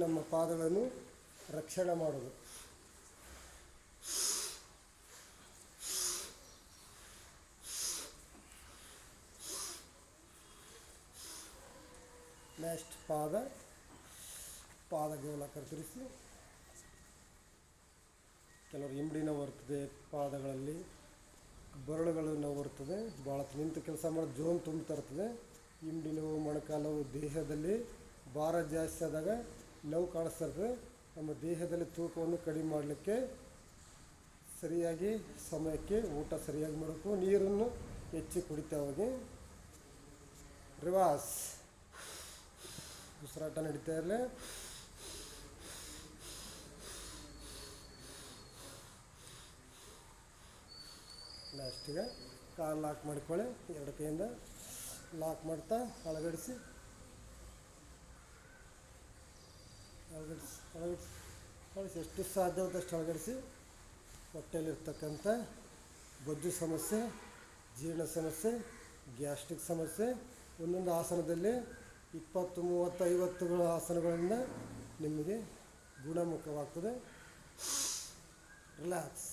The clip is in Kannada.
ನಮ್ಮ ಪಾದಗಳನ್ನು ರಕ್ಷಣೆ ಮಾಡೋದು. ನೆಕ್ಸ್ಟ್ ಪಾದಗೋಲಾಕಾರ ತಿರುಗಿಸಿ. ಕೆಲವರು ಹಿಂಬಡಿ ನೋವು ಬರ್ತದೆ, ಪಾದಗಳಲ್ಲಿ ಬೆರಳುಗಳು ನೋವು ಬರ್ತದೆ, ಭಾಳ ನಿಂತು ಕೆಲಸ ಮಾಡೋದು ಜೋನ್ ತುಂಬ್ತಾ ಇರ್ತದೆ. ಹಿಂಬಡಿ ನೋವು, ಮೊಣಕಾಲು, ದೇಹದಲ್ಲಿ ಭಾರ ಜಾಸ್ತಿ ಆದಾಗ ನೋವು ಕಾಣಿಸ್ತಾ ಇರ್ತದೆ. ನಮ್ಮ ದೇಹದಲ್ಲಿ ತೂಕವನ್ನು ಕಡಿಮೆ ಮಾಡಲಿಕ್ಕೆ ಸರಿಯಾಗಿ ಸಮಯಕ್ಕೆ ಊಟ ಸರಿಯಾಗಿ ಮಾಡಬೇಕು, ನೀರನ್ನು ಹೆಚ್ಚು ಕುಡಿತಾ ಹೋಗಿ. ರಿವಾಸ್ ಉಸಿರಾಟ ನಡೀತಾ ಇರಲಿ. ಲಾಸ್ಟಿಗೆ ಕಾಲು ಲಾಕ್ ಮಾಡ್ಕೊಳ್ಳಿ, ಎರಡು ಕೈಯಿಂದ ಲಾಕ್ ಮಾಡ್ತಾ ಅಳಗಡಿಸಿ ಎಷ್ಟು ಸಾಧ್ಯವಾದಷ್ಟು ಅಳಗಡಿಸಿ. ಹೊಟ್ಟೆಯಲ್ಲಿರ್ತಕ್ಕಂಥ ಬೊಜ್ಜು ಸಮಸ್ಯೆ, ಜೀರ್ಣ ಸಮಸ್ಯೆ, ಗ್ಯಾಸ್ಟ್ರಿಕ್ ಸಮಸ್ಯೆ ಒಂದೊಂದು ಆಸನದಲ್ಲಿ 20, 30, 50 ಆಸನಗಳಿಂದ ನಿಮಗೆ ಗುಣಮುಖವಾಗ್ತದೆ. ರಿಲ್ಯಾಕ್ಸ್.